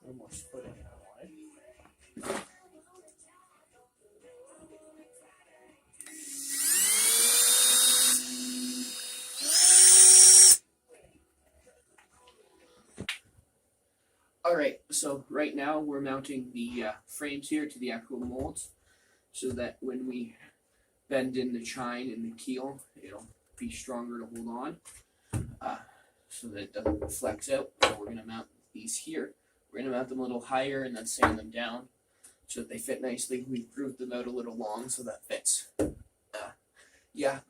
Almost put in that line. Alright, so right now we're mounting the frames here to the actual molds so that when we bend in the chine and the keel, it'll be stronger to hold on so that it doesn't flex out. So we're going to mount these here. We're going to mount them a little higher and then sand them down so that they fit nicely. We've grooved them out a little long so that fits. Yeah.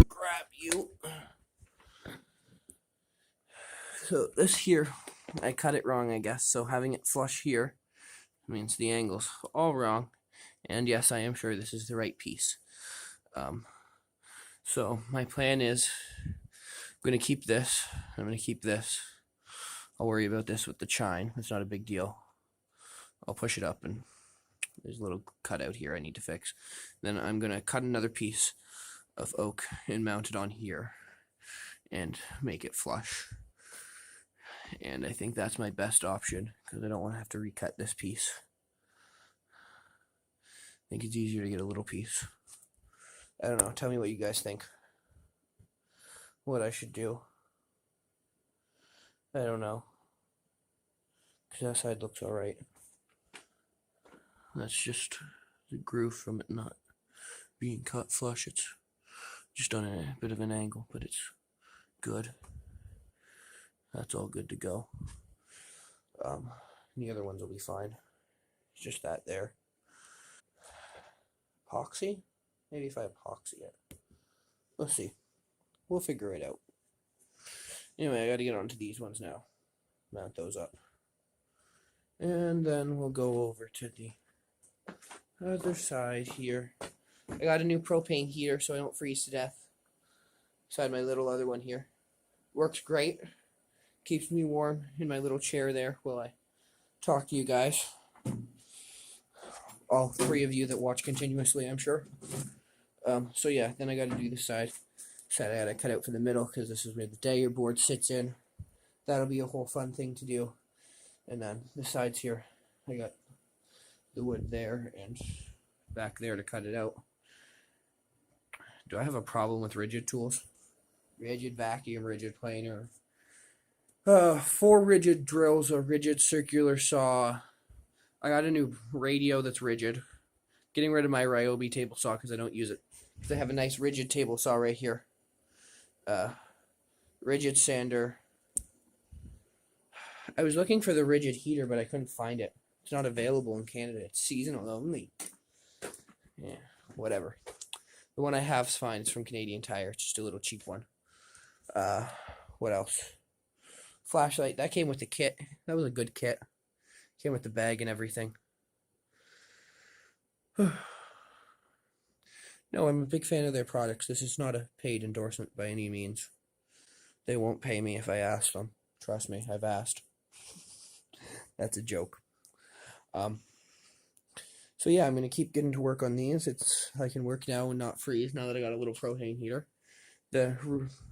Grab you. So this here, I cut it wrong, I guess. So having it flush here means the angle's all wrong. And yes, I am sure this is the right piece. So my plan is I'm going to keep this. I'm going to keep this. I'll worry about this with the chine. It's not a big deal. I'll push it up, and there's a little cutout here I need to fix. Then I'm going to cut another piece of oak and mount it on here and make it flush. And I think that's my best option because I don't want to have to recut this piece. I think it's easier to get a little piece. I don't know. Tell me what you guys think. What I should do. I don't know. Because that side looks alright. That's just the groove from it not being cut flush. It's just on a bit of an angle, but it's good. That's all good to go. The other ones will be fine. It's just that there. Epoxy? Maybe if I epoxy it. Let's see. We'll figure it out. Anyway, I gotta get onto these ones now. Mount those up. And then we'll go over to the other side here. I got a new propane heater so I don't freeze to death. Beside my little other one here. Works great. Keeps me warm in my little chair there while I talk to you guys. All three of you that watch continuously, I'm sure. So yeah, then I got to do the side I got to cut out for the middle because this is where the dagger board sits in. That'll be a whole fun thing to do. And then the sides here, I got the wood there and back there to cut it out. Do I have a problem with rigid tools? Rigid vacuum, rigid planer. 4 rigid drills, a rigid circular saw. I got a new radio that's rigid. Getting rid of my Ryobi table saw because I don't use it. Because I have a nice rigid table saw right here. Rigid sander. I was looking for the rigid heater, but I couldn't find it. It's not available in Canada. It's seasonal only. Yeah, whatever. The one I have is fine. It's from Canadian Tire. It's just a little cheap one. What else? Flashlight. That came with the kit. That was a good kit. Came with the bag and everything. No, I'm a big fan of their products. This is not a paid endorsement by any means. They won't pay me if I ask them. Trust me, I've asked. That's a joke. So yeah, I'm gonna keep getting to work on these. I can work now and not freeze now that I got a little propane heater. The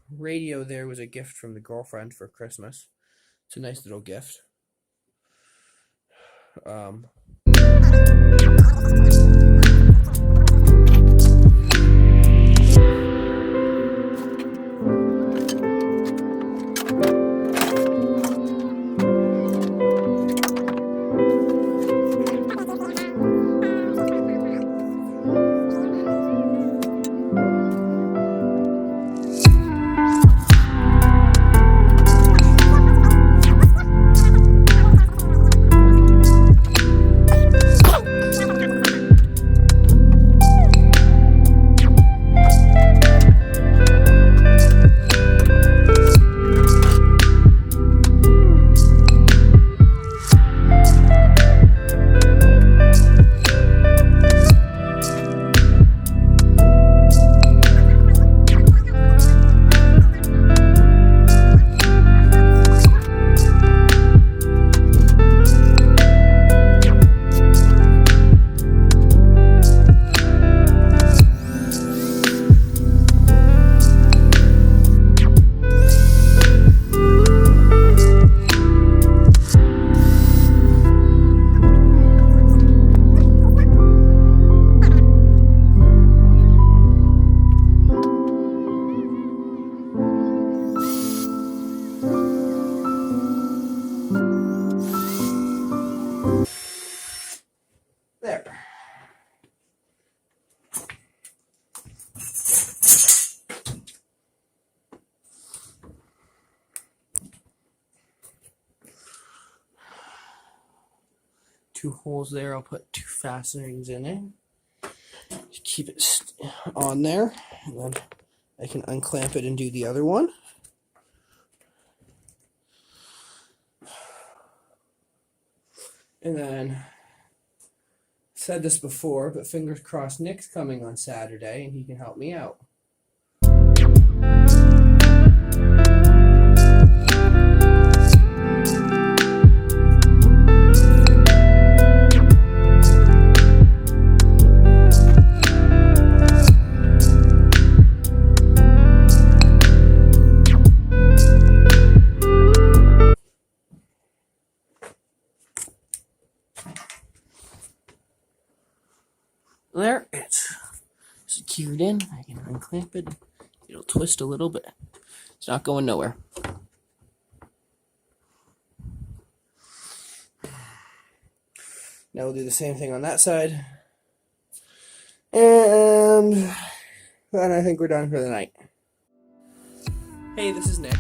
radio there was a gift from the girlfriend for Christmas. It's a nice little gift. There. Two holes there. I'll put 2 fastenings in it. Just keep it on there, and then I can unclamp it and do the other one. And then, said this before, but fingers crossed, Nick's coming on Saturday and he can help me out. There, it's secured in. I can unclamp it. It'll twist a little, but it's not going nowhere. Now we'll do the same thing on that side. And then I think we're done for the night. Hey, this is Nick.